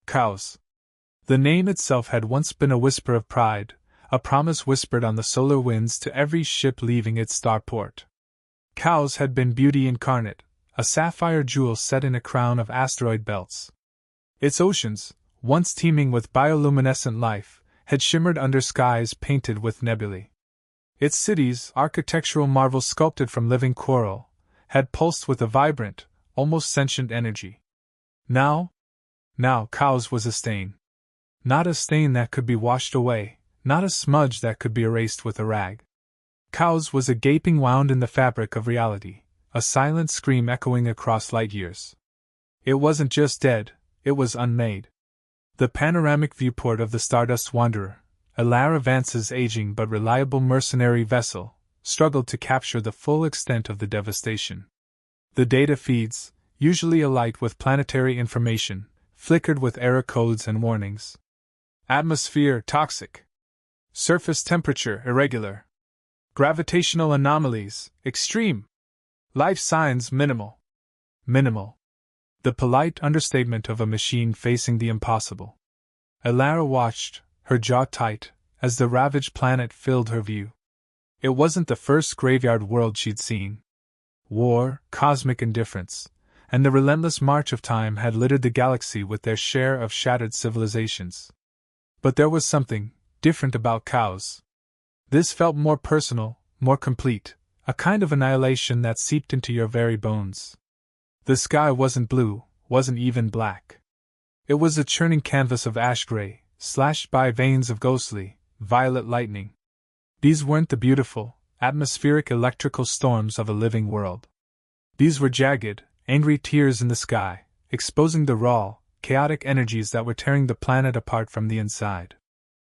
Cows. The name itself had once been a whisper of pride, a promise whispered on the solar winds to every ship leaving its starport. Cows had been beauty incarnate, a sapphire jewel set in a crown of asteroid belts. Its oceans, once teeming with bioluminescent life, had shimmered under skies painted with nebulae. Its cities, architectural marvels sculpted from living coral, had pulsed with a vibrant, almost sentient energy. Now, Cows was a stain. Not a stain that could be washed away, not a smudge that could be erased with a rag. Cows was a gaping wound in the fabric of reality, a silent scream echoing across light years. It wasn't just dead, it was unmade. The panoramic viewport of the Stardust Wanderer, Elara Vance's aging but reliable mercenary vessel, struggled to capture the full extent of the devastation. The data feeds, usually alight with planetary information, flickered with error codes and warnings. Atmosphere toxic. Surface temperature irregular. Gravitational anomalies extreme. Life signs minimal. Minimal. The polite understatement of a machine facing the impossible. Elara watched, her jaw tight, as the ravaged planet filled her view. It wasn't the first graveyard world she'd seen. War, cosmic indifference, and the relentless march of time had littered the galaxy with their share of shattered civilizations. But there was something different about Cows. This felt more personal, more complete, a kind of annihilation that seeped into your very bones. The sky wasn't blue, wasn't even black. It was a churning canvas of ash gray, slashed by veins of ghostly, violet lightning. These weren't the beautiful, atmospheric electrical storms of a living world. These were jagged, angry tears in the sky, exposing the raw, chaotic energies that were tearing the planet apart from the inside.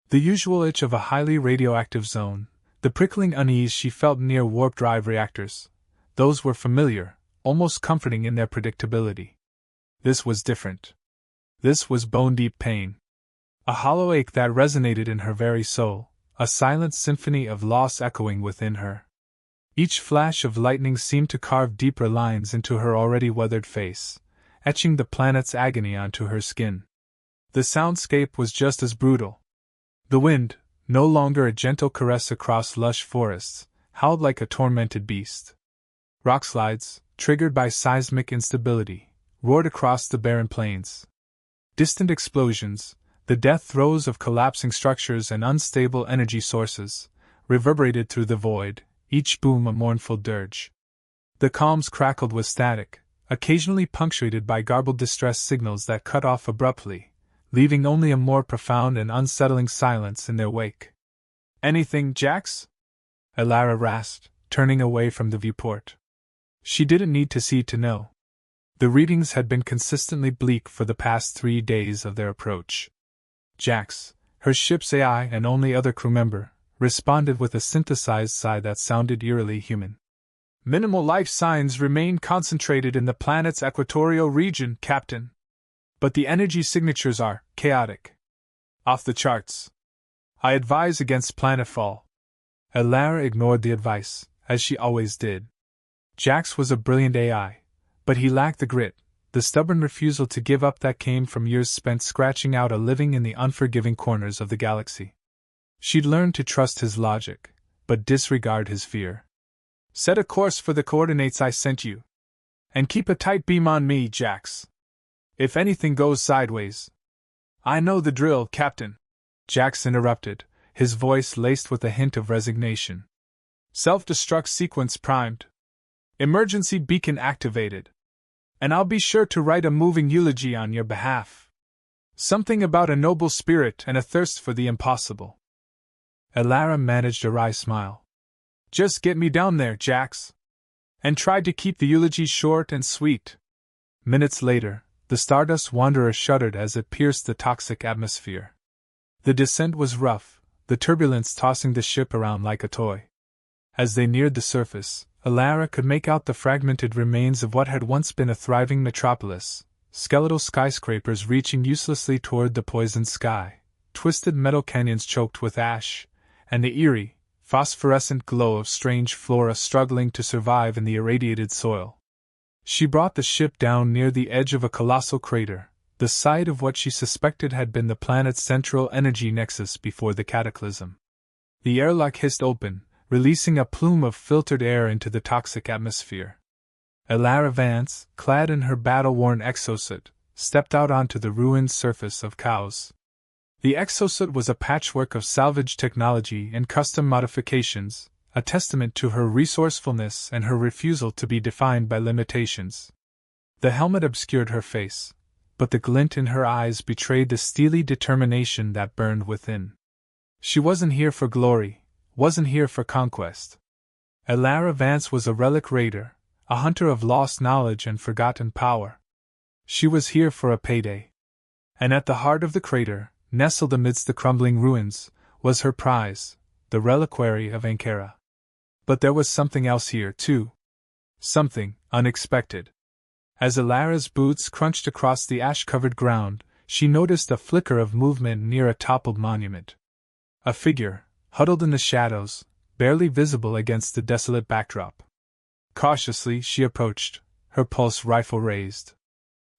The usual itch of a highly radioactive zone, the prickling unease she felt near warp drive reactors, those were familiar, almost comforting in their predictability. This was different. This was bone-deep pain. A hollow ache that resonated in her very soul, a silent symphony of loss echoing within her. Each flash of lightning seemed to carve deeper lines into her already weathered face, etching the planet's agony onto her skin. The soundscape was just as brutal. The wind, no longer a gentle caress across lush forests, howled like a tormented beast. Rockslides, triggered by seismic instability, roared across the barren plains. Distant explosions, the death throes of collapsing structures and unstable energy sources, reverberated through the void, each boom a mournful dirge. The calms crackled with static, occasionally punctuated by garbled distress signals that cut off abruptly, leaving only a more profound and unsettling silence in their wake. "Anything, Jax?" Elara rasped, turning away from the viewport. She didn't need to see to know. The readings had been consistently bleak for the past 3 days of their approach. Jax, her ship's AI and only other crew member, responded with a synthesized sigh that sounded eerily human. "Minimal life signs remain concentrated in the planet's equatorial region, Captain. But the energy signatures are chaotic. Off the charts. I advise against planetfall." Elara ignored the advice, as she always did. Jax was a brilliant AI, but he lacked the grit, the stubborn refusal to give up that came from years spent scratching out a living in the unforgiving corners of the galaxy. She'd learned to trust his logic, but disregard his fear. "Set a course for the coordinates I sent you. And keep a tight beam on me, Jax. If anything goes sideways." "I know the drill, Captain," Jax interrupted, his voice laced with a hint of resignation. "Self-destruct sequence primed. Emergency beacon activated. And I'll be sure to write a moving eulogy on your behalf. Something about a noble spirit and a thirst for the impossible." Elara managed a wry smile. "Just get me down there, Jax. And try to keep the eulogy short and sweet." Minutes later, the Stardust Wanderer shuddered as it pierced the toxic atmosphere. The descent was rough, the turbulence tossing the ship around like a toy. As they neared the surface, Elara could make out the fragmented remains of what had once been a thriving metropolis, skeletal skyscrapers reaching uselessly toward the poisoned sky, twisted metal canyons choked with ash, and the eerie, phosphorescent glow of strange flora struggling to survive in the irradiated soil. She brought the ship down near the edge of a colossal crater, the site of what she suspected had been the planet's central energy nexus before the cataclysm. The airlock hissed open, releasing a plume of filtered air into the toxic atmosphere. Elara Vance, clad in her battle-worn exosuit, stepped out onto the ruined surface of Cows. The exosuit was a patchwork of salvage technology and custom modifications, a testament to her resourcefulness and her refusal to be defined by limitations. The helmet obscured her face, but the glint in her eyes betrayed the steely determination that burned within. She wasn't here for glory, wasn't here for conquest. Elara Vance was a relic raider, a hunter of lost knowledge and forgotten power. She was here for a payday. And at the heart of the crater, nestled amidst the crumbling ruins, was her prize, the reliquary of Ankara. But there was something else here, too. Something unexpected. As Elara's boots crunched across the ash-covered ground, she noticed a flicker of movement near a toppled monument. A figure, huddled in the shadows, barely visible against the desolate backdrop. Cautiously she approached, her pulse rifle raised.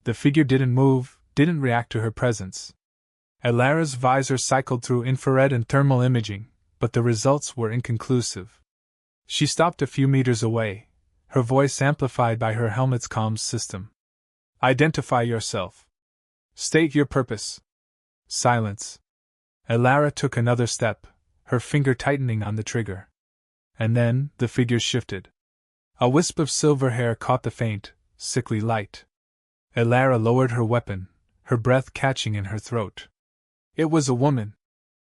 The figure didn't move, didn't react to her presence. Elara's visor cycled through infrared and thermal imaging, but the results were inconclusive. She stopped a few meters away, her voice amplified by her helmet's comms system. Identify yourself. State your purpose. Silence. Elara took another step, her finger tightening on the trigger. And then, the figure shifted. A wisp of silver hair caught the faint, sickly light. Elara lowered her weapon, her breath catching in her throat. It was a woman.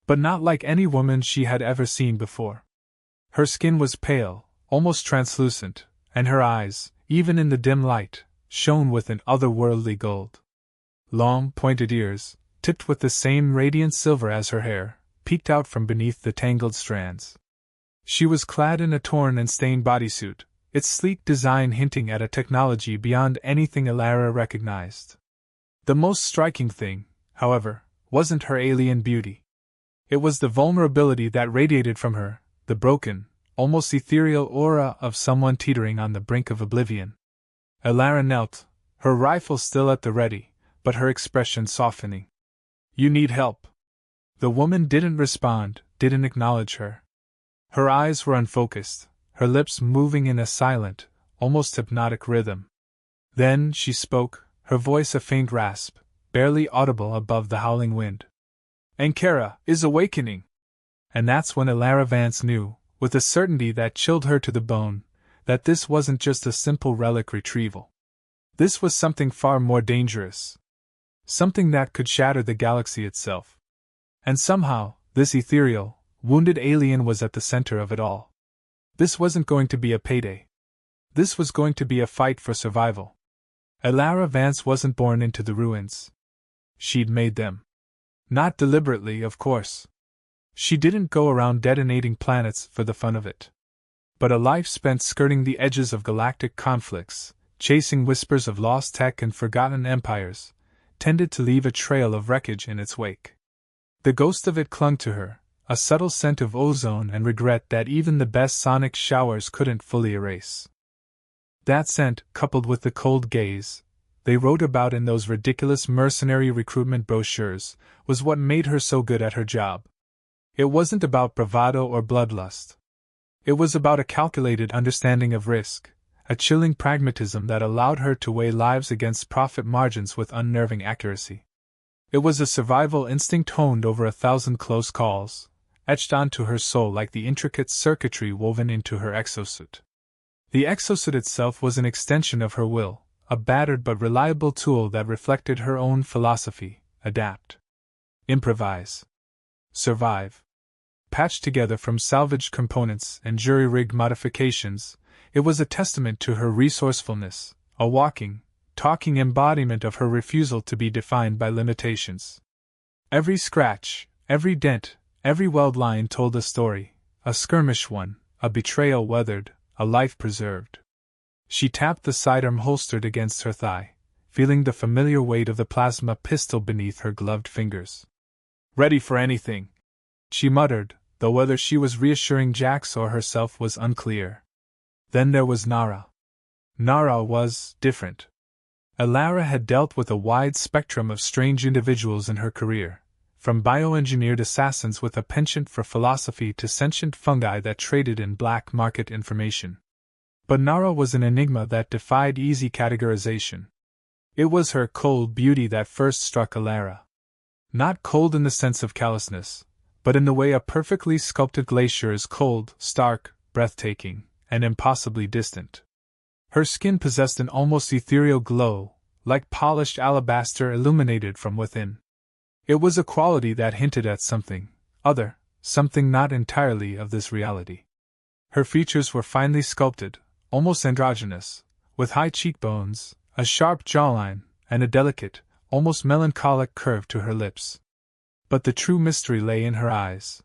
But not like any woman she had ever seen before. Her skin was pale, almost translucent, and her eyes, even in the dim light, shone with an otherworldly gold. Long, pointed ears, tipped with the same radiant silver as her hair, peeked out from beneath the tangled strands. She was clad in a torn and stained bodysuit, its sleek design hinting at a technology beyond anything Elara recognized. The most striking thing, however, wasn't her alien beauty. It was the vulnerability that radiated from her, the broken, almost ethereal aura of someone teetering on the brink of oblivion. Elara knelt, her rifle still at the ready, but her expression softening. You need help. The woman didn't respond, didn't acknowledge her. Her eyes were unfocused, her lips moving in a silent, almost hypnotic rhythm. Then she spoke, her voice a faint rasp, barely audible above the howling wind. Ankara is awakening. And that's when Elara Vance knew, with a certainty that chilled her to the bone, that this wasn't just a simple relic retrieval. This was something far more dangerous. Something that could shatter the galaxy itself. And somehow, this ethereal, wounded alien was at the center of it all. This wasn't going to be a payday. This was going to be a fight for survival. Elara Vance wasn't born into the ruins. She'd made them. Not deliberately, of course. She didn't go around detonating planets for the fun of it. But a life spent skirting the edges of galactic conflicts, chasing whispers of lost tech and forgotten empires, tended to leave a trail of wreckage in its wake. The ghost of it clung to her, a subtle scent of ozone and regret that even the best sonic showers couldn't fully erase. That scent, coupled with the cold gaze they wrote about in those ridiculous mercenary recruitment brochures, was what made her so good at her job. It wasn't about bravado or bloodlust. It was about a calculated understanding of risk, a chilling pragmatism that allowed her to weigh lives against profit margins with unnerving accuracy. It was a survival instinct honed over 1,000 close calls, etched onto her soul like the intricate circuitry woven into her exosuit. The exosuit itself was an extension of her will, a battered but reliable tool that reflected her own philosophy: adapt, improvise, survive. Patched together from salvaged components and jury-rigged modifications, it was a testament to her resourcefulness, a walking, talking embodiment of her refusal to be defined by limitations. Every scratch, every dent, every weld line told a story, a skirmish won, a betrayal weathered, a life preserved. She tapped the sidearm holstered against her thigh, feeling the familiar weight of the plasma pistol beneath her gloved fingers. Ready for anything, she muttered, though whether she was reassuring Jax or herself was unclear. Then there was Nara. Nara was different. Alara had dealt with a wide spectrum of strange individuals in her career, from bioengineered assassins with a penchant for philosophy to sentient fungi that traded in black market information. But Nara was an enigma that defied easy categorization. It was her cold beauty that first struck Alara. Not cold in the sense of callousness, but in the way a perfectly sculpted glacier is cold, stark, breathtaking, and impossibly distant. Her skin possessed an almost ethereal glow, like polished alabaster illuminated from within. It was a quality that hinted at something other, something not entirely of this reality. Her features were finely sculpted, almost androgynous, with high cheekbones, a sharp jawline, and a delicate, almost melancholic curve to her lips. But the true mystery lay in her eyes.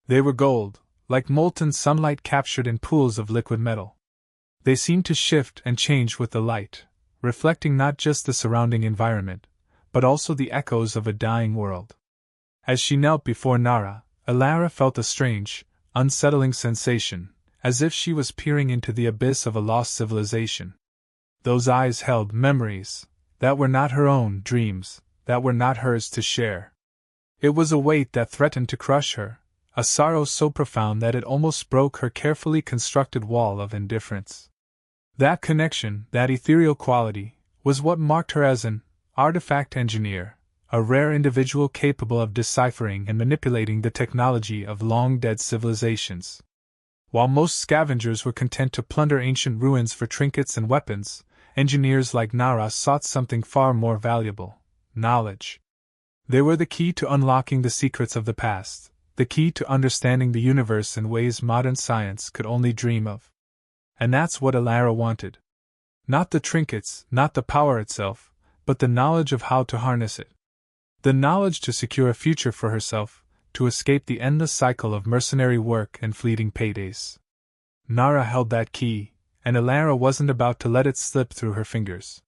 They were gold, like molten sunlight captured in pools of liquid metal. They seemed to shift and change with the light, reflecting not just the surrounding environment, but also the echoes of a dying world. As she knelt before Nara, Alara felt a strange, unsettling sensation, as if she was peering into the abyss of a lost civilization. Those eyes held memories that were not her own, dreams that were not hers to share. It was a weight that threatened to crush her, a sorrow so profound that it almost broke her carefully constructed wall of indifference. That connection, that ethereal quality, was what marked her as an artifact engineer, a rare individual capable of deciphering and manipulating the technology of long-dead civilizations. While most scavengers were content to plunder ancient ruins for trinkets and weapons, engineers like Nara sought something far more valuable: knowledge. They were the key to unlocking the secrets of the past, the key to understanding the universe in ways modern science could only dream of. And that's what Alara wanted. Not the trinkets, not the power itself, but the knowledge of how to harness it. The knowledge to secure a future for herself, to escape the endless cycle of mercenary work and fleeting paydays. Nara held that key, and Alara wasn't about to let it slip through her fingers.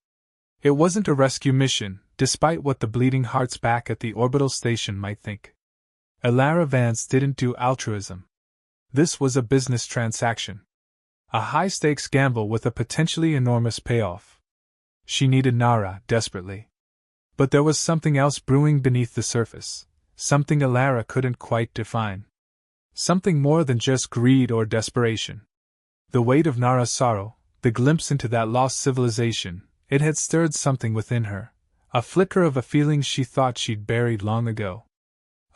It wasn't a rescue mission, despite what the bleeding hearts back at the orbital station might think. Alara Vance didn't do altruism. This was a business transaction. A high-stakes gamble with a potentially enormous payoff. She needed Nara desperately. But there was something else brewing beneath the surface, something Alara couldn't quite define. Something more than just greed or desperation. The weight of Nara's sorrow, the glimpse into that lost civilization, it had stirred something within her, a flicker of a feeling she thought she'd buried long ago.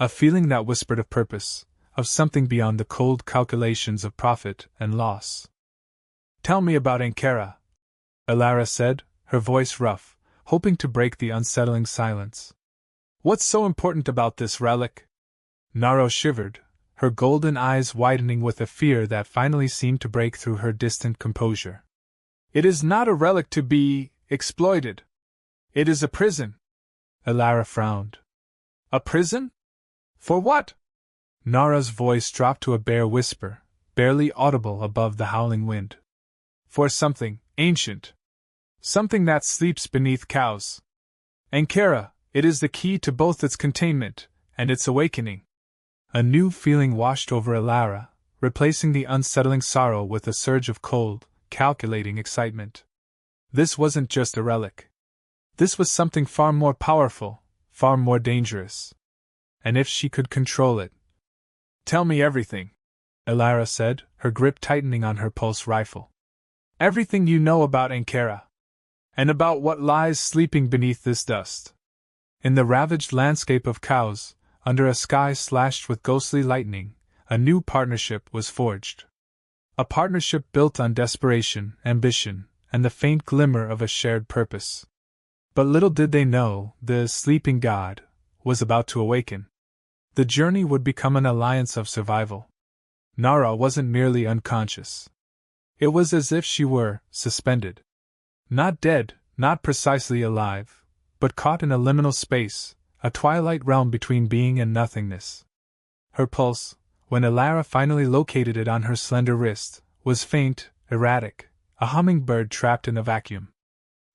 A feeling that whispered of purpose, of something beyond the cold calculations of profit and loss. "Tell me about Ankara," Alara said, her voice rough, hoping to break the unsettling silence. "What's so important about this relic?" Nara shivered, her golden eyes widening with a fear that finally seemed to break through her distant composure. "It is not a relic to be exploited. It is a prison." Alara frowned. "A prison? For what?" Nara's voice dropped to a bare whisper, barely audible above the howling wind. "For something ancient. Something that sleeps beneath cows. Ankara, it is the key to both its containment and its awakening." A new feeling washed over Alara, replacing the unsettling sorrow with a surge of cold, calculating excitement. This wasn't just a relic. This was something far more powerful, far more dangerous. And if she could control it. "Tell me everything," Alara said, her grip tightening on her pulse rifle. "Everything you know about Ankara. And about what lies sleeping beneath this dust." In the ravaged landscape of cows, under a sky slashed with ghostly lightning, a new partnership was forged. A partnership built on desperation, ambition, and the faint glimmer of a shared purpose. But little did they know, the sleeping god was about to awaken. The journey would become an alliance of survival. Nara wasn't merely unconscious. It was as if she were suspended. Not dead, not precisely alive, but caught in a liminal space, a twilight realm between being and nothingness. Her pulse, when Alara finally located it on her slender wrist, was faint, erratic, a hummingbird trapped in a vacuum.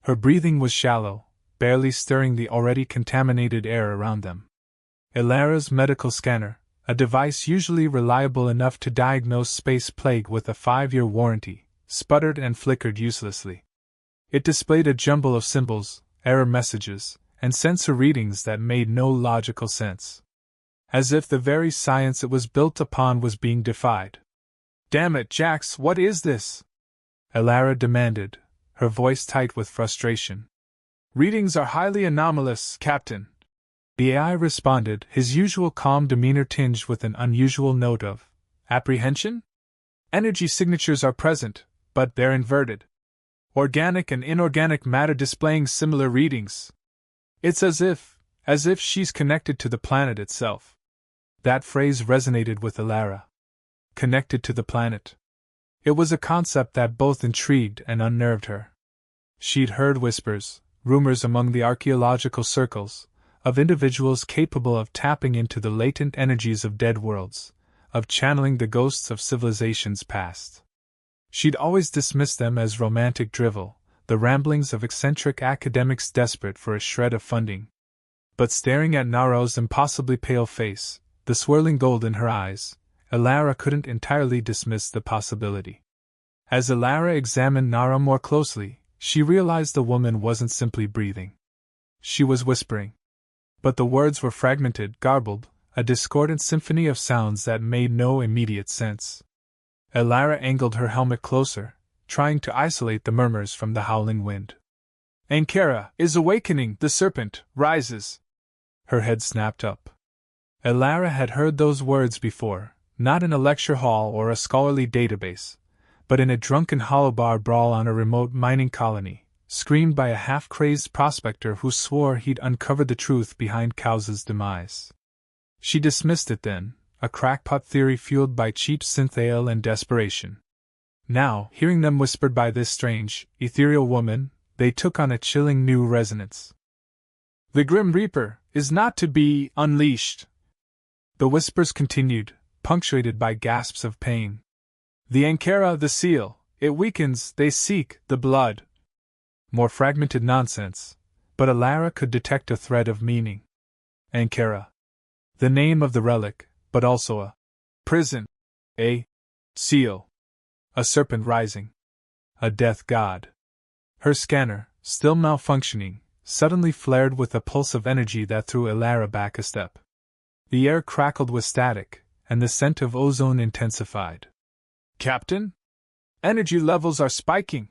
Her breathing was shallow, barely stirring the already contaminated air around them. Alara's medical scanner, a device usually reliable enough to diagnose space plague with a 5-year warranty, sputtered and flickered uselessly. It displayed a jumble of symbols, error messages, and sensor readings that made no logical sense. As if the very science it was built upon was being defied. "Damn it, Jax, what is this?" Elara demanded, her voice tight with frustration. "Readings are highly anomalous, Captain." The AI responded, his usual calm demeanor tinged with an unusual note of apprehension. "Energy signatures are present, but they're inverted. Organic and inorganic matter displaying similar readings. It's as if she's connected to the planet itself." That phrase resonated with Elara. Connected to the planet. It was a concept that both intrigued and unnerved her. She'd heard whispers, rumors among the archaeological circles, of individuals capable of tapping into the latent energies of dead worlds, of channeling the ghosts of civilizations past. She'd always dismissed them as romantic drivel, the ramblings of eccentric academics desperate for a shred of funding. But staring at Naro's impossibly pale face, the swirling gold in her eyes, Elara couldn't entirely dismiss the possibility. As Elara examined Nara more closely, she realized the woman wasn't simply breathing. She was whispering. But the words were fragmented, garbled, a discordant symphony of sounds that made no immediate sense. Elara angled her helmet closer, trying to isolate the murmurs from the howling wind. "Ankara is awakening, the serpent rises." Her head snapped up. Elara had heard those words before, not in a lecture hall or a scholarly database, but in a drunken hollowbar brawl on a remote mining colony, screamed by a half-crazed prospector who swore he'd uncovered the truth behind Cows's demise. She dismissed it then, a crackpot theory fueled by cheap synth ale and desperation. Now, hearing them whispered by this strange, ethereal woman, they took on a chilling new resonance. "The Grim Reaper is not to be unleashed." The whispers continued, punctuated by gasps of pain. "The Ankara, the seal, it weakens, they seek the blood." More fragmented nonsense, but Elara could detect a thread of meaning. Ankara. The name of the relic, but also a prison, a seal, a serpent rising, a death god. Her scanner, still malfunctioning, suddenly flared with a pulse of energy that threw Elara back a step. The air crackled with static, and the scent of ozone intensified. "Captain? Energy levels are spiking.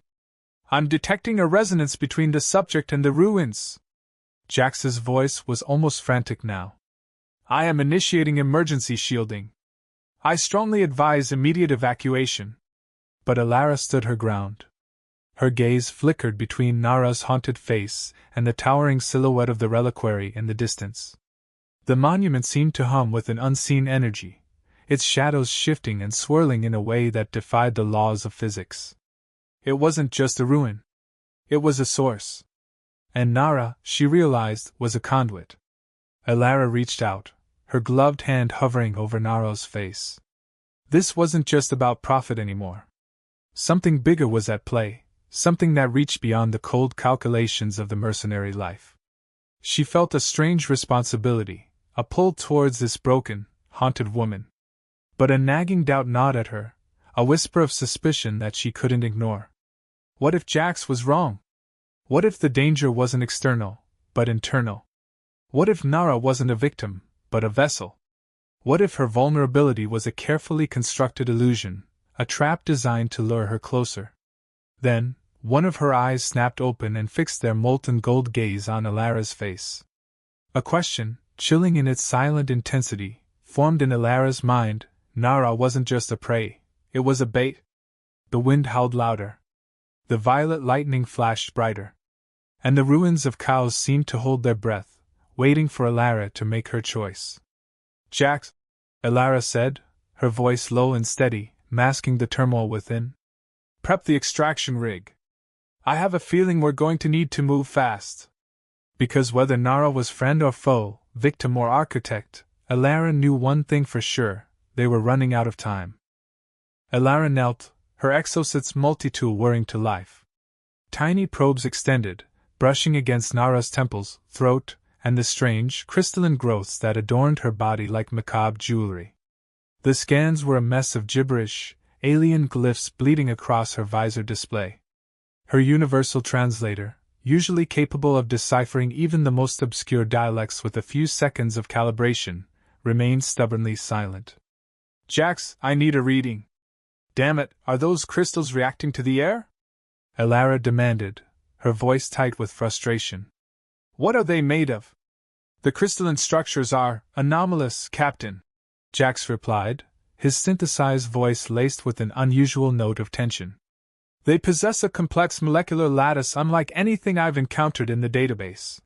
I'm detecting a resonance between the subject and the ruins." Jax's voice was almost frantic now. "I am initiating emergency shielding. I strongly advise immediate evacuation." But Elara stood her ground. Her gaze flickered between Nara's haunted face and the towering silhouette of the reliquary in the distance. The monument seemed to hum with an unseen energy, its shadows shifting and swirling in a way that defied the laws of physics. It wasn't just a ruin. It was a source. And Nara, she realized, was a conduit. Elara reached out, her gloved hand hovering over Nara's face. This wasn't just about profit anymore. Something bigger was at play, something that reached beyond the cold calculations of the mercenary life. She felt a strange responsibility, a pull towards this broken, haunted woman. But a nagging doubt gnawed at her, a whisper of suspicion that she couldn't ignore. What if Jax was wrong? What if the danger wasn't external, but internal? What if Nara wasn't a victim, but a vessel? What if her vulnerability was a carefully constructed illusion, a trap designed to lure her closer? Then, one of her eyes snapped open and fixed their molten gold gaze on Elara's face. A question, chilling in its silent intensity, formed in Elara's mind. Nara wasn't just a prey, it was a bait. The wind howled louder. The violet lightning flashed brighter. And the ruins of cows seemed to hold their breath, waiting for Elara to make her choice. "Jax," Elara said, her voice low and steady, masking the turmoil within. "Prep the extraction rig. I have a feeling we're going to need to move fast." Because whether Nara was friend or foe, victim or architect, Elara knew one thing for sure: they were running out of time. Elara knelt, her exosets multi-tool whirring to life. Tiny probes extended, brushing against Nara's temples, throat, and the strange, crystalline growths that adorned her body like macabre jewelry. The scans were a mess of gibberish, alien glyphs bleeding across her visor display. her universal translator, usually capable of deciphering even the most obscure dialects with a few seconds of calibration, remained stubbornly silent. Jax, I need a reading. Damn it, are those crystals reacting to the air? Elara demanded, her voice tight with frustration. What are they made of? The crystalline structures are anomalous, Captain, Jax replied, his synthesized voice laced with an unusual note of tension. They possess a complex molecular lattice unlike anything I've encountered in the database.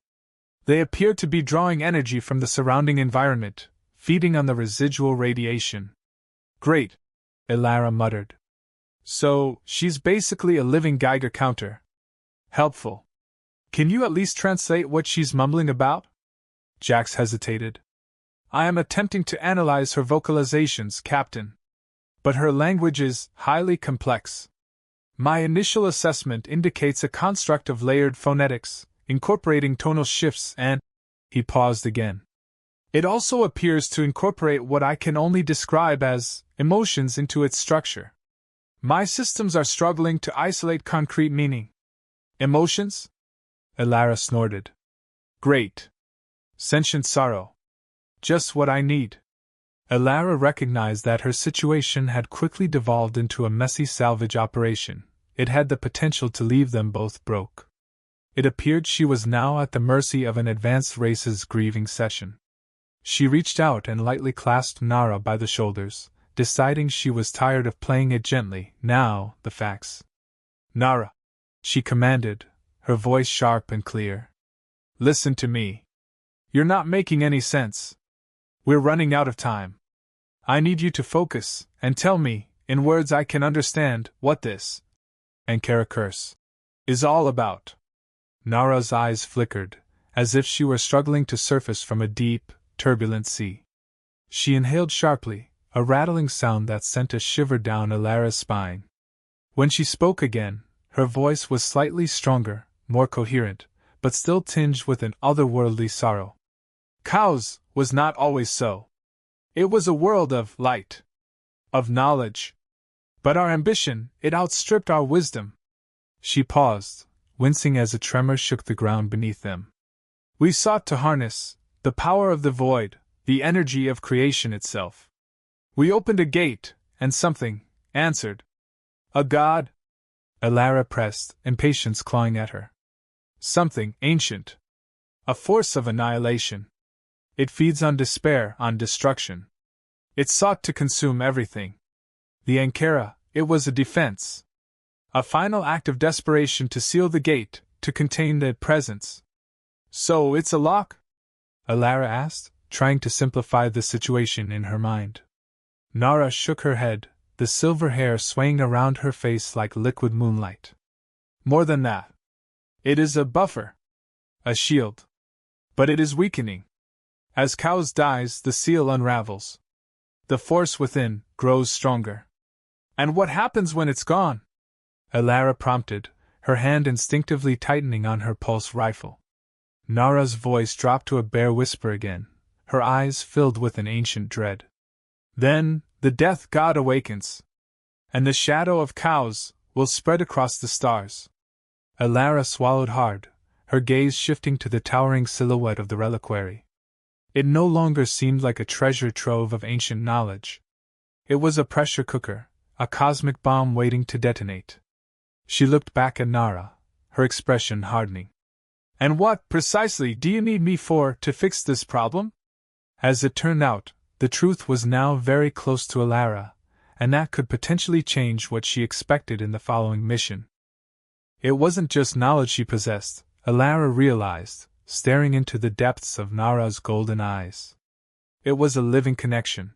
They appear to be drawing energy from the surrounding environment, feeding on the residual radiation. Great, Elara muttered. So, she's basically a living Geiger counter. Helpful. Can you at least translate what she's mumbling about? Jax hesitated. I am attempting to analyze her vocalizations, Captain. But her language is highly complex. My initial assessment indicates a construct of layered phonetics, incorporating tonal shifts and… He paused again. It also appears to incorporate what I can only describe as emotions into its structure. My systems are struggling to isolate concrete meaning. Emotions? Elara snorted. Great. Sentient sorrow. Just what I need. Elara recognized that her situation had quickly devolved into a messy salvage operation. It had the potential to leave them both broke. It appeared she was now at the mercy of an advanced race's grieving session. She reached out and lightly clasped Nara by the shoulders, deciding she was tired of playing it gently. Now, the facts. Nara, she commanded, her voice sharp and clear. Listen to me. You're not making any sense. We're running out of time. I need you to focus and tell me, in words I can understand, what this Ankara curse is all about. Nara's eyes flickered, as if she were struggling to surface from a deep, turbulent sea. She inhaled sharply, a rattling sound that sent a shiver down Elara's spine. When she spoke again, her voice was slightly stronger, more coherent, but still tinged with an otherworldly sorrow. Cows was not always so. It was a world of light, of knowledge. But our ambition, it outstripped our wisdom. She paused, wincing as a tremor shook the ground beneath them. We sought to harness the power of the void, the energy of creation itself. We opened a gate, and something answered. A god? Elara pressed, impatience clawing at her. Something ancient. A force of annihilation. It feeds on despair, on destruction. It sought to consume everything. The Ankara, it was a defense. A final act of desperation to seal the gate, to contain the presence. So it's a lock? Elara asked, trying to simplify the situation in her mind. Nara shook her head, the silver hair swaying around her face like liquid moonlight. More than that. It is a buffer. A shield. But it is weakening. As Cows dies, the seal unravels. The force within grows stronger. And what happens when it's gone? Elara prompted, her hand instinctively tightening on her pulse rifle. Nara's voice dropped to a bare whisper again, her eyes filled with an ancient dread. Then, the death god awakens. And the shadow of Cows will spread across the stars. Elara swallowed hard, her gaze shifting to the towering silhouette of the reliquary. It no longer seemed like a treasure trove of ancient knowledge. It was a pressure cooker, a cosmic bomb waiting to detonate. She looked back at Nara, her expression hardening. And what, precisely, do you need me for to fix this problem? As it turned out, the truth was now very close to Elara, and that could potentially change what she expected in the following mission. It wasn't just knowledge she possessed, Elara realized, staring into the depths of Nara's golden eyes. It was a living connection.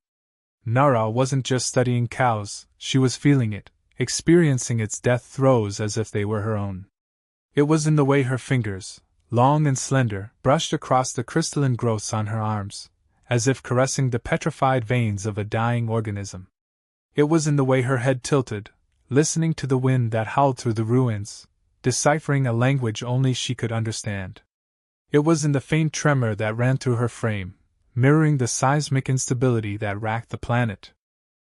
Nara wasn't just studying Cows, she was feeling it, experiencing its death throes as if they were her own. It was in the way her fingers, long and slender, brushed across the crystalline growths on her arms, as if caressing the petrified veins of a dying organism. It was in the way her head tilted, listening to the wind that howled through the ruins, deciphering a language only she could understand. It was in the faint tremor that ran through her frame, mirroring the seismic instability that racked the planet.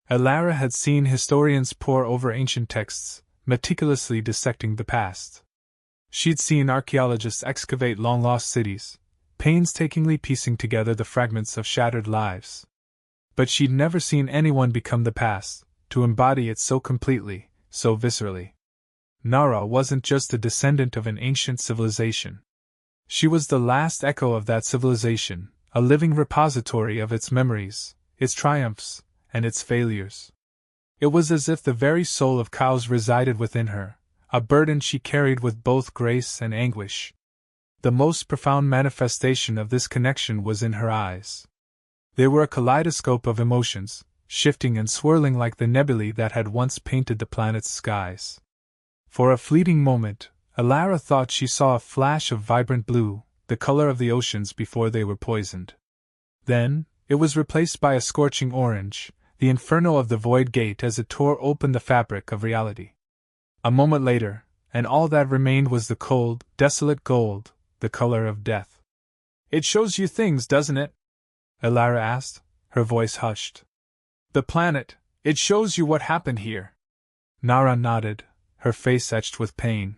Elara had seen historians pore over ancient texts, meticulously dissecting the past. She'd seen archaeologists excavate long-lost cities, painstakingly piecing together the fragments of shattered lives. But she'd never seen anyone become the past, to embody it so completely, so viscerally. Nara wasn't just a descendant of an ancient civilization. She was the last echo of that civilization, a living repository of its memories, its triumphs, and its failures. It was as if the very soul of Cows resided within her, a burden she carried with both grace and anguish. The most profound manifestation of this connection was in her eyes. They were a kaleidoscope of emotions, shifting and swirling like the nebulae that had once painted the planet's skies. For a fleeting moment, Alara thought she saw a flash of vibrant blue, the color of the oceans before they were poisoned. Then, it was replaced by a scorching orange, the inferno of the void gate as it tore open the fabric of reality. A moment later, and all that remained was the cold, desolate gold, the color of death. "It shows you things, doesn't it?" Alara asked, her voice hushed. "The planet, it shows you what happened here." Nara nodded, her face etched with pain.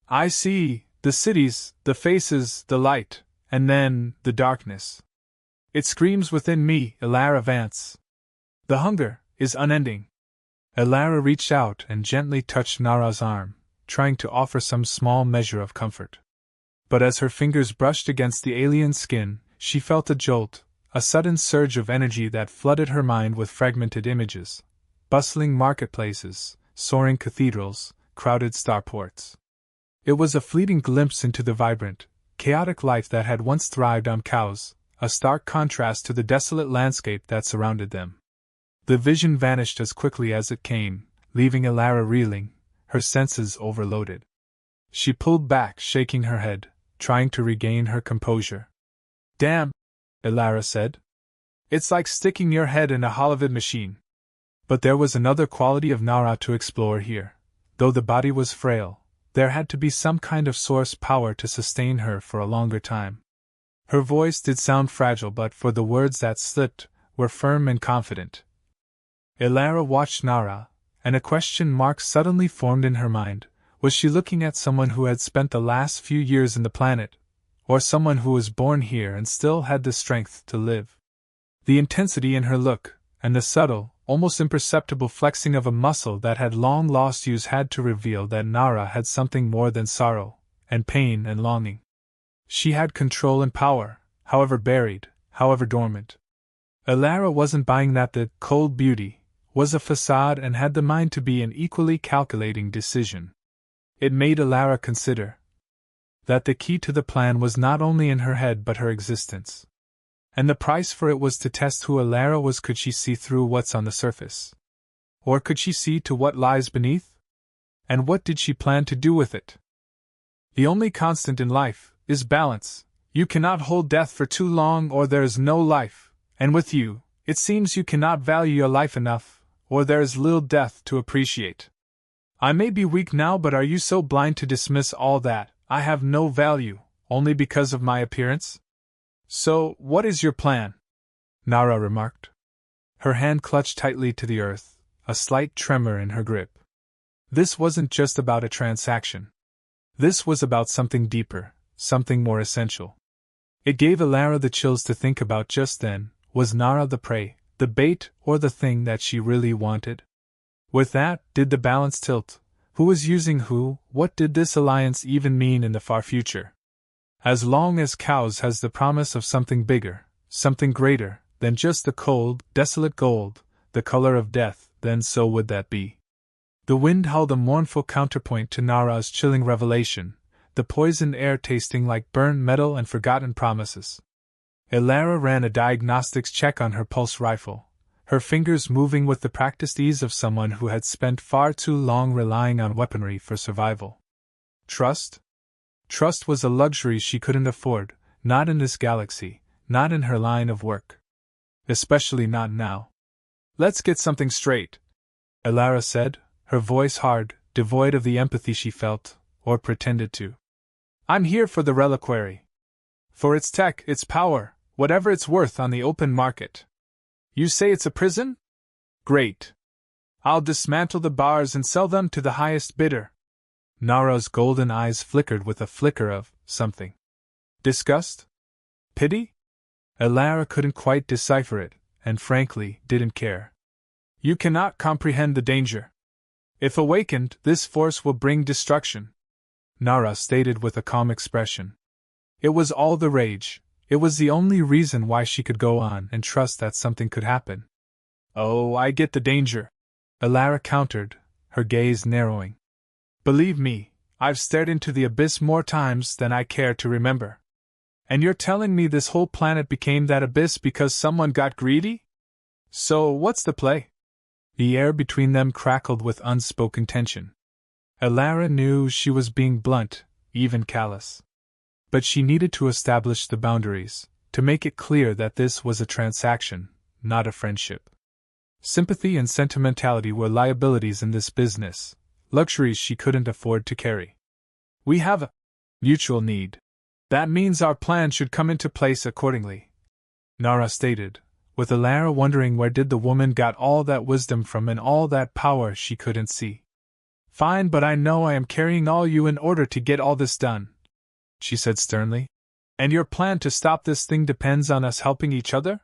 "I see, the cities, the faces, the light, and then, the darkness. It screams within me, Alara Vance. The hunger is unending." Alara reached out and gently touched Nara's arm, trying to offer some small measure of comfort. But as her fingers brushed against the alien skin, she felt a jolt, a sudden surge of energy that flooded her mind with fragmented images: bustling marketplaces, soaring cathedrals, crowded starports. It was a fleeting glimpse into the vibrant, chaotic life that had once thrived on Cows, a stark contrast to the desolate landscape that surrounded them. The vision vanished as quickly as it came, leaving Alara reeling, her senses overloaded. She pulled back, shaking her head, trying to regain her composure. "Damn," Alara said. "It's like sticking your head in a Hollywood machine." But there was another quality of Nara to explore here. Though the body was frail, there had to be some kind of source power to sustain her for a longer time. Her voice did sound fragile, but for the words that slipped, were firm and confident. Alara watched Nara, and a question mark suddenly formed in her mind. Was she looking at someone who had spent the last few years in the planet, or someone who was born here and still had the strength to live? The intensity in her look, and the subtle, almost imperceptible flexing of a muscle that had long lost use had to reveal that Nara had something more than sorrow, and pain and longing. She had control and power, however buried, however dormant. Alara wasn't buying that the cold beauty was a facade and had the mind to be an equally calculating decision. It made Alara consider that the key to the plan was not only in her head but her existence. And the price for it was to test who Alara was. Could she see through what's on the surface? Or could she see to what lies beneath? And what did she plan to do with it? The only constant in life is balance. You cannot hold death for too long or there is no life, and with you, it seems you cannot value your life enough, or there is little death to appreciate. I may be weak now, but are you so blind to dismiss all that I have no value, only because of my appearance? So, what is your plan? Nara remarked. Her hand clutched tightly to the earth, a slight tremor in her grip. This wasn't just about a transaction. This was about something deeper, something more essential. It gave Alara the chills to think about just then. Was Nara the prey, the bait, or the thing that she really wanted? With that, did the balance tilt? Who was using who? What did this alliance even mean in the far future? As long as Cows has the promise of something bigger, something greater, than just the cold, desolate gold, the color of death, then so would that be. The wind held a mournful counterpoint to Nara's chilling revelation, the poisoned air tasting like burned metal and forgotten promises. Alara ran a diagnostics check on her pulse rifle, her fingers moving with the practiced ease of someone who had spent far too long relying on weaponry for survival. Trust? Trust was a luxury she couldn't afford, not in this galaxy, not in her line of work. Especially not now. Let's get something straight, Alara said, her voice hard, devoid of the empathy she felt, or pretended to. I'm here for the reliquary. For its tech, its power, whatever it's worth on the open market. You say it's a prison? Great. I'll dismantle the bars and sell them to the highest bidder. Nara's golden eyes flickered with a flicker of something. Disgust? Pity? Elara couldn't quite decipher it, and frankly, didn't care. You cannot comprehend the danger. If awakened, this force will bring destruction, Nara stated with a calm expression. It was all the rage. It was the only reason why she could go on and trust that something could happen. Oh, I get the danger, Elara countered, her gaze narrowing. Believe me, I've stared into the abyss more times than I care to remember. And you're telling me this whole planet became that abyss because someone got greedy? So, what's the play? The air between them crackled with unspoken tension. Elara knew she was being blunt, even callous. But she needed to establish the boundaries, to make it clear that this was a transaction, not a friendship. Sympathy and sentimentality were liabilities in this business, luxuries she couldn't afford to carry. We have a mutual need. That means our plan should come into place accordingly, Nara stated, with Elara wondering where did the woman got all that wisdom from and all that power she couldn't see. Fine, but I know I am carrying all you in order to get all this done, she said sternly. And your plan to stop this thing depends on us helping each other?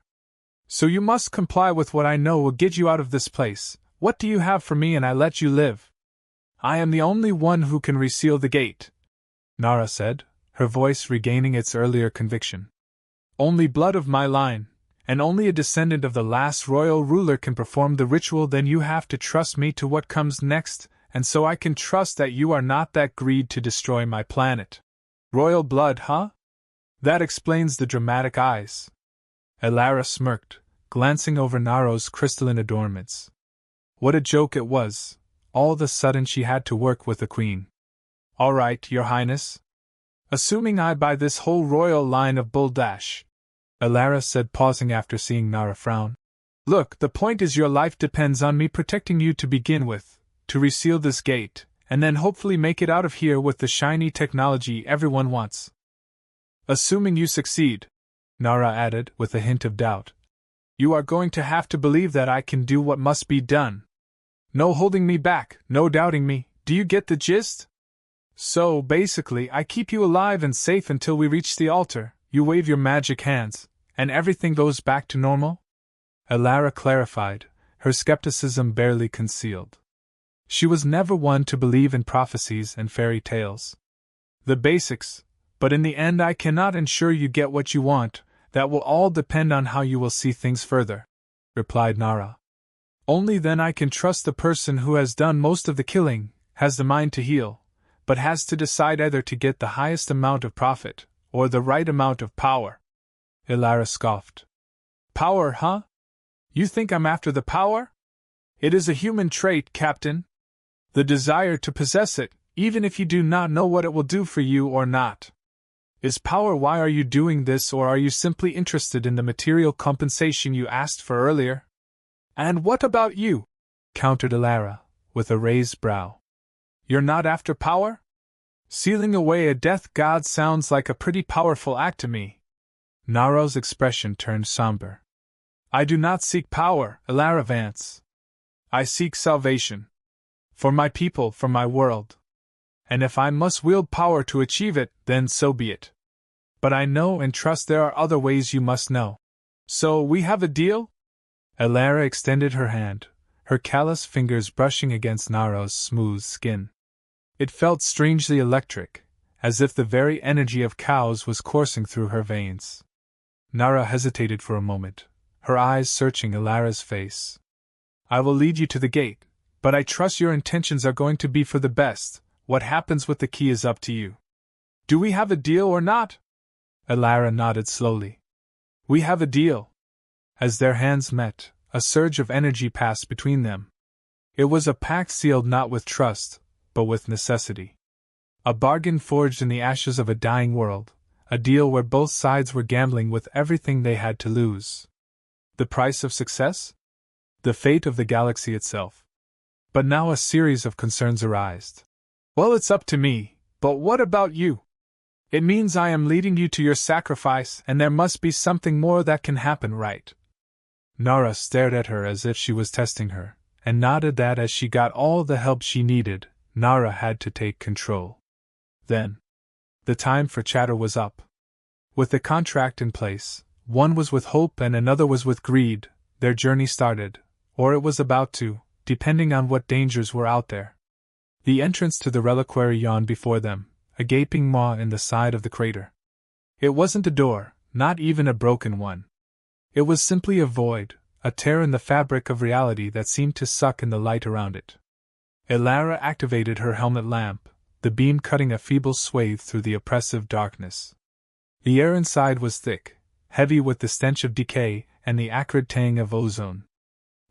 So you must comply with what I know will get you out of this place. What do you have for me and I let you live? I am the only one who can reseal the gate, Nara said, her voice regaining its earlier conviction. Only blood of my line, and only a descendant of the last royal ruler can perform the ritual. Then you have to trust me to what comes next, and so I can trust that you are not that greedy to destroy my planet. Royal blood, huh? That explains the dramatic eyes. Elara smirked, glancing over Nara's crystalline adornments. What a joke it was. All of a sudden she had to work with the queen. All right, your highness. Assuming I buy this whole royal line of buldash, Elara said, pausing after seeing Nara frown. Look, the point is your life depends on me protecting you to begin with, to reseal this gate, and then hopefully make it out of here with the shiny technology everyone wants. Assuming you succeed, Nara added with a hint of doubt. You are going to have to believe that I can do what must be done. No holding me back, no doubting me, do you get the gist? So, basically, I keep you alive and safe until we reach the altar, you wave your magic hands, and everything goes back to normal? Elara clarified, her skepticism barely concealed. She was never one to believe in prophecies and fairy tales. The basics, but in the end I cannot ensure you get what you want, that will all depend on how you will see things further, replied Nara. Only then I can trust the person who has done most of the killing, has the mind to heal, but has to decide either to get the highest amount of profit, or the right amount of power. Elara scoffed. Power, huh? You think I'm after the power? It is a human trait, Captain. The desire to possess it, even if you do not know what it will do for you or not. Is power why are you doing this, or are you simply interested in the material compensation you asked for earlier? And what about you? Countered Elara, with a raised brow. You're not after power? Sealing away a death god sounds like a pretty powerful act to me. Nara's expression turned somber. I do not seek power, Elara Vance. I seek salvation. For my people, for my world. And if I must wield power to achieve it, then so be it. But I know and trust there are other ways you must know. So, we have a deal? Elara extended her hand, her callous fingers brushing against Nara's smooth skin. It felt strangely electric, as if the very energy of cows was coursing through her veins. Nara hesitated for a moment, her eyes searching Elara's face. I will lead you to the gate, but I trust your intentions are going to be for the best. What happens with the key is up to you. Do we have a deal or not? Elara nodded slowly. We have a deal. As their hands met, a surge of energy passed between them. It was a pact sealed not with trust, but with necessity. A bargain forged in the ashes of a dying world, a deal where both sides were gambling with everything they had to lose. The price of success? The fate of the galaxy itself. But now a series of concerns arised. Well, it's up to me, but what about you? It means I am leading you to your sacrifice, and there must be something more that can happen, right? Nara stared at her as if she was testing her, and nodded that as she got all the help she needed, Nara had to take control. Then, the time for chatter was up. With the contract in place, one was with hope and another was with greed, their journey started, or it was about to, depending on what dangers were out there. The entrance to the reliquary yawned before them, a gaping maw in the side of the crater. It wasn't a door, not even a broken one. It was simply a void, a tear in the fabric of reality that seemed to suck in the light around it. Elara activated her helmet lamp, the beam cutting a feeble swathe through the oppressive darkness. The air inside was thick, heavy with the stench of decay and the acrid tang of ozone.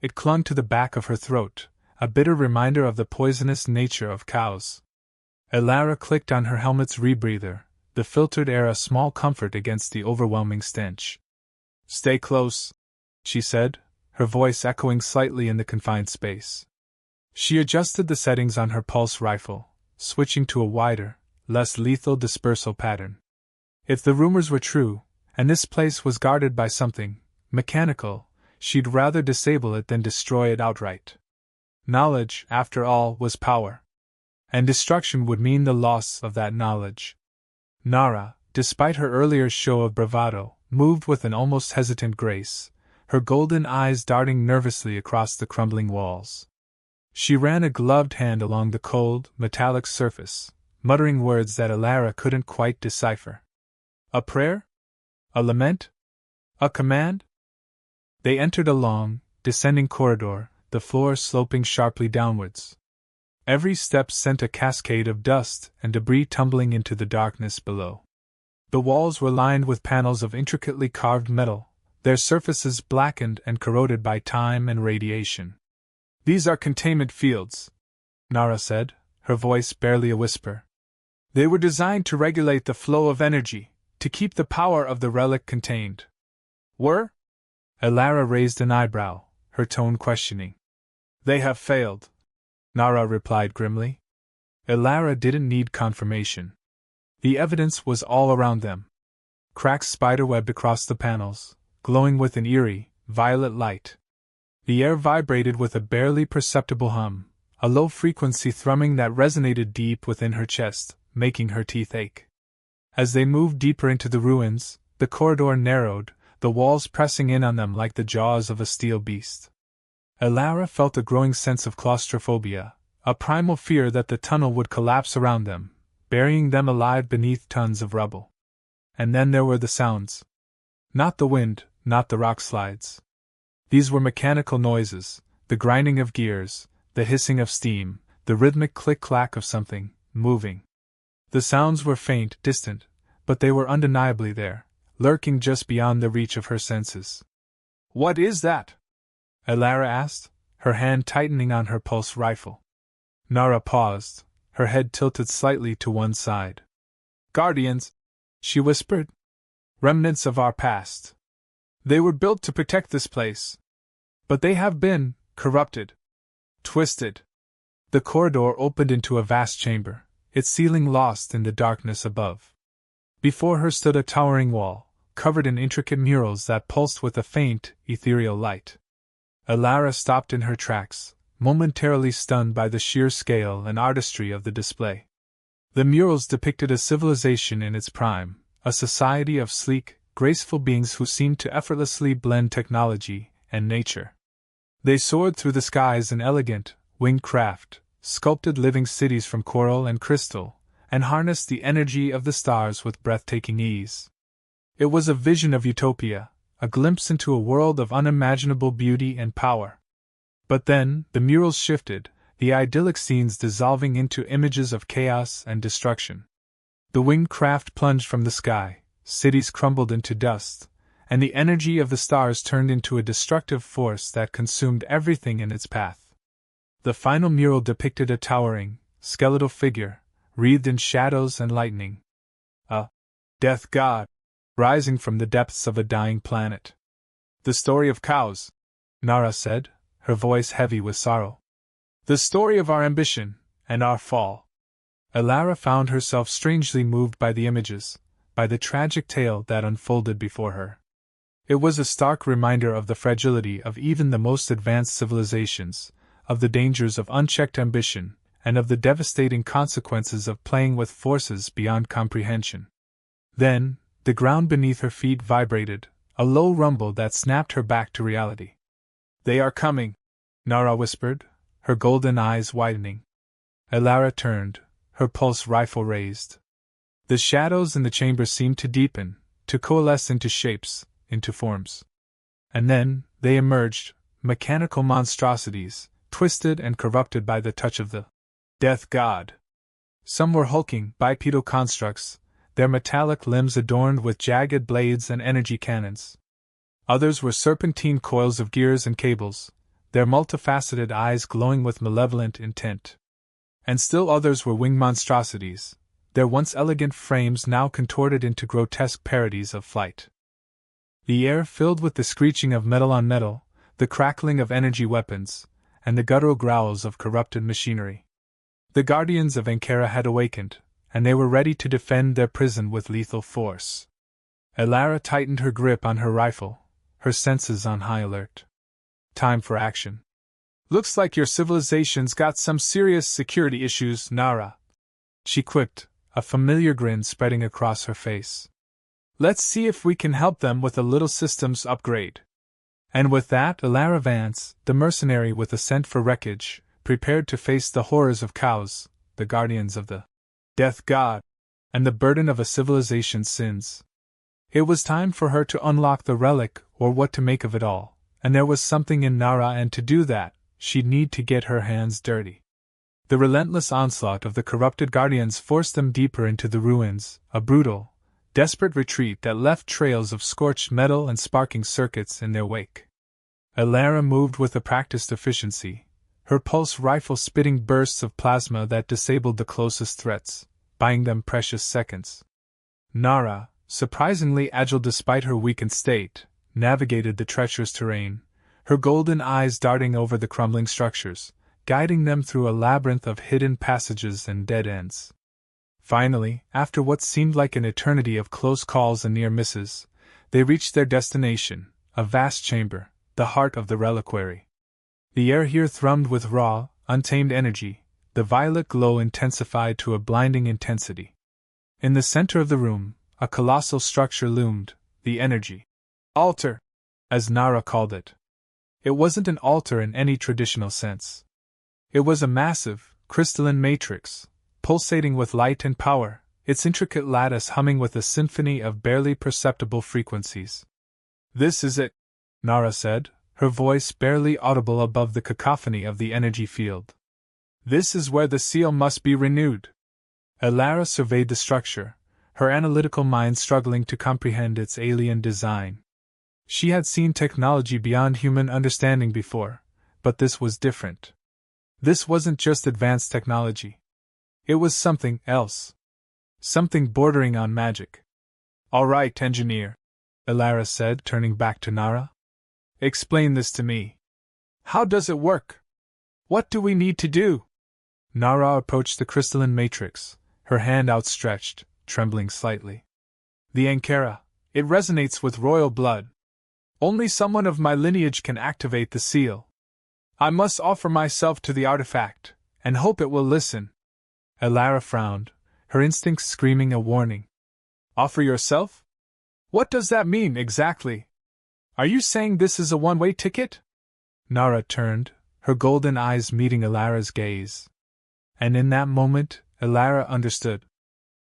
It clung to the back of her throat, a bitter reminder of the poisonous nature of cows. Elara clicked on her helmet's rebreather, the filtered air a small comfort against the overwhelming stench. "Stay close," she said, her voice echoing slightly in the confined space. She adjusted the settings on her pulse rifle, switching to a wider, less lethal dispersal pattern. If the rumors were true, and this place was guarded by something mechanical, she'd rather disable it than destroy it outright. Knowledge, after all, was power. And destruction would mean the loss of that knowledge. Nara, despite her earlier show of bravado, moved with an almost hesitant grace, her golden eyes darting nervously across the crumbling walls. She ran a gloved hand along the cold, metallic surface, muttering words that Elara couldn't quite decipher. A prayer? A lament? A command? They entered a long, descending corridor, the floor sloping sharply downwards. Every step sent a cascade of dust and debris tumbling into the darkness below. The walls were lined with panels of intricately carved metal, their surfaces blackened and corroded by time and radiation. "These are containment fields," Nara said, her voice barely a whisper. "They were designed to regulate the flow of energy, to keep the power of the relic contained." "Were?" Elara raised an eyebrow, her tone questioning. "They have failed," Nara replied grimly. Elara didn't need confirmation. The evidence was all around them. Cracks spiderwebbed across the panels, glowing with an eerie, violet light. The air vibrated with a barely perceptible hum, a low-frequency thrumming that resonated deep within her chest, making her teeth ache. As they moved deeper into the ruins, the corridor narrowed, the walls pressing in on them like the jaws of a steel beast. Elara felt a growing sense of claustrophobia, a primal fear that the tunnel would collapse around them, burying them alive beneath tons of rubble. And then there were the sounds. Not the wind, not the rock slides. These were mechanical noises, the grinding of gears, the hissing of steam, the rhythmic click-clack of something moving. The sounds were faint, distant, but they were undeniably there, lurking just beyond the reach of her senses. "What is that?" Elara asked, her hand tightening on her pulse rifle. Nara paused, her head tilted slightly to one side. "Guardians," she whispered. "Remnants of our past. They were built to protect this place. But they have been corrupted. Twisted." The corridor opened into a vast chamber, its ceiling lost in the darkness above. Before her stood a towering wall, covered in intricate murals that pulsed with a faint, ethereal light. Elara stopped in her tracks, momentarily stunned by the sheer scale and artistry of the display. The murals depicted a civilization in its prime, a society of sleek, graceful beings who seemed to effortlessly blend technology and nature. They soared through the skies in elegant, winged craft, sculpted living cities from coral and crystal, and harnessed the energy of the stars with breathtaking ease. It was a vision of utopia, a glimpse into a world of unimaginable beauty and power. But then, the murals shifted, the idyllic scenes dissolving into images of chaos and destruction. The winged craft plunged from the sky, cities crumbled into dust, and the energy of the stars turned into a destructive force that consumed everything in its path. The final mural depicted a towering, skeletal figure, wreathed in shadows and lightning. A death god, rising from the depths of a dying planet. "The story of cows," Nara said, her voice heavy with sorrow. "The story of our ambition, and our fall." Elara found herself strangely moved by the images, by the tragic tale that unfolded before her. It was a stark reminder of the fragility of even the most advanced civilizations, of the dangers of unchecked ambition, and of the devastating consequences of playing with forces beyond comprehension. Then, the ground beneath her feet vibrated, a low rumble that snapped her back to reality. "They are coming," Nara whispered, her golden eyes widening. Elara turned, her pulse rifle raised. The shadows in the chamber seemed to deepen, to coalesce into shapes, into forms. And then, they emerged, mechanical monstrosities, twisted and corrupted by the touch of the Death God. Some were hulking, bipedal constructs, their metallic limbs adorned with jagged blades and energy cannons. Others were serpentine coils of gears and cables, their multifaceted eyes glowing with malevolent intent. And still others were winged monstrosities, their once elegant frames now contorted into grotesque parodies of flight. The air filled with the screeching of metal on metal, the crackling of energy weapons, and the guttural growls of corrupted machinery. The guardians of Ankara had awakened, and they were ready to defend their prison with lethal force. Elara tightened her grip on her rifle, her senses on high alert. Time for action. "Looks like your civilization's got some serious security issues, Nara," she quipped, a familiar grin spreading across her face. "Let's see if we can help them with a little systems upgrade." And with that, Elara Vance, the mercenary with a scent for wreckage, prepared to face the horrors of cows, the guardians of the Death God, and the burden of a civilization's sins. It was time for her to unlock the relic, or what to make of it all, and there was something in Nara, and to do that, she'd need to get her hands dirty. The relentless onslaught of the corrupted guardians forced them deeper into the ruins, a brutal, desperate retreat that left trails of scorched metal and sparking circuits in their wake. Elara moved with a practiced efficiency, her pulse rifle spitting bursts of plasma that disabled the closest threats, buying them precious seconds. Nara, surprisingly agile despite her weakened state, navigated the treacherous terrain, her golden eyes darting over the crumbling structures, guiding them through a labyrinth of hidden passages and dead ends. Finally, after what seemed like an eternity of close calls and near misses, they reached their destination, a vast chamber, the heart of the reliquary. The air here thrummed with raw, untamed energy, the violet glow intensified to a blinding intensity. In the center of the room, a colossal structure loomed, the energy altar, as Nara called it. It wasn't an altar in any traditional sense. It was a massive, crystalline matrix, pulsating with light and power, its intricate lattice humming with a symphony of barely perceptible frequencies. "This is it," Nara said, her voice barely audible above the cacophony of the energy field. "This is where the seal must be renewed." Elara surveyed the structure, her analytical mind struggling to comprehend its alien design. She had seen technology beyond human understanding before, but this was different. This wasn't just advanced technology. It was something else. Something bordering on magic. "All right, engineer," Elara said, turning back to Nara. "Explain this to me. How does it work? What do we need to do?" Nara approached the crystalline matrix, her hand outstretched, trembling slightly. "The Ankara, it resonates with royal blood. Only someone of my lineage can activate the seal. I must offer myself to the artifact, and hope it will listen." Elara frowned, her instincts screaming a warning. "Offer yourself? What does that mean, exactly? Are you saying this is a one-way ticket?" Nara turned, her golden eyes meeting Elara's gaze. And in that moment, Elara understood.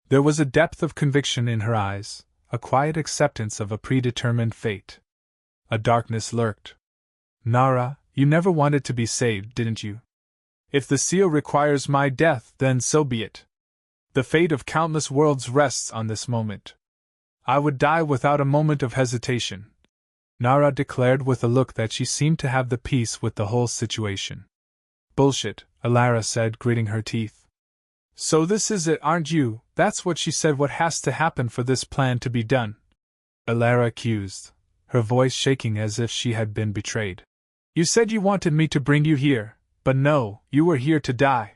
There was a depth of conviction in her eyes, a quiet acceptance of a predetermined fate. A darkness lurked. "Nara, you never wanted to be saved, didn't you? If the seal requires my death, then so be it. The fate of countless worlds rests on this moment. I would die without a moment of hesitation," Nara declared with a look that she seemed to have the peace with the whole situation. "Bullshit," Elara said, gritting her teeth. "So this is it, aren't you? That's what she said what has to happen for this plan to be done," Elara accused, her voice shaking as if she had been betrayed. "You said you wanted me to bring you here, but no, you were here to die."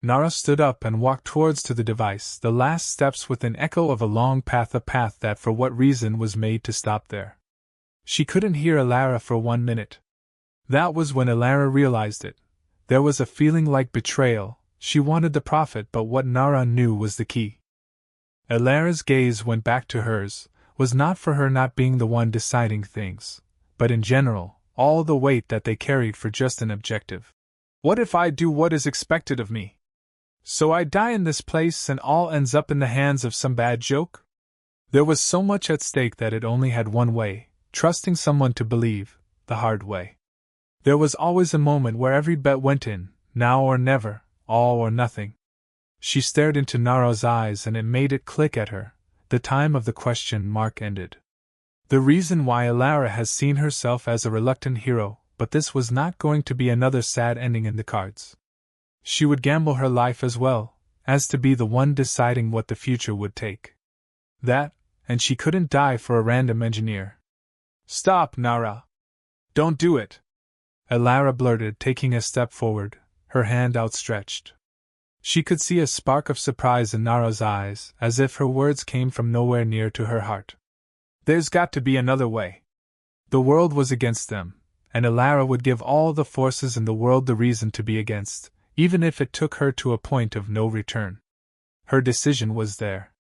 Nara stood up and walked towards to the device, the last steps with an echo of a long path, a path that for what reason was made to stop there. She couldn't hear Elara for 1 minute. That was when Elara realized it. There was a feeling like betrayal. She wanted the profit, but what Nara knew was the key. Elara's gaze went back to hers, was not for her not being the one deciding things, but in general, all the weight that they carried for just an objective. What if I do what is expected of me? So I die in this place and all ends up in the hands of some bad joke? There was so much at stake that it only had one way, trusting someone to believe, the hard way. There was always a moment where every bet went in, now or never, all or nothing. She stared into Nara's eyes and it made it click at her. The time of the question mark ended. The reason why Elara has seen herself as a reluctant hero, but this was not going to be another sad ending in the cards. She would gamble her life as well, as to be the one deciding what the future would take. That, and she couldn't die for a random engineer. Stop, Nara! Don't do it! Elara blurted, taking a step forward, her hand outstretched. She could see a spark of surprise in Nara's eyes, as if her words came from nowhere near to her heart. There's got to be another way. The world was against them, and Elara would give all the forces in the world the reason to be against, even if it took her to a point of no return. Her decision was there.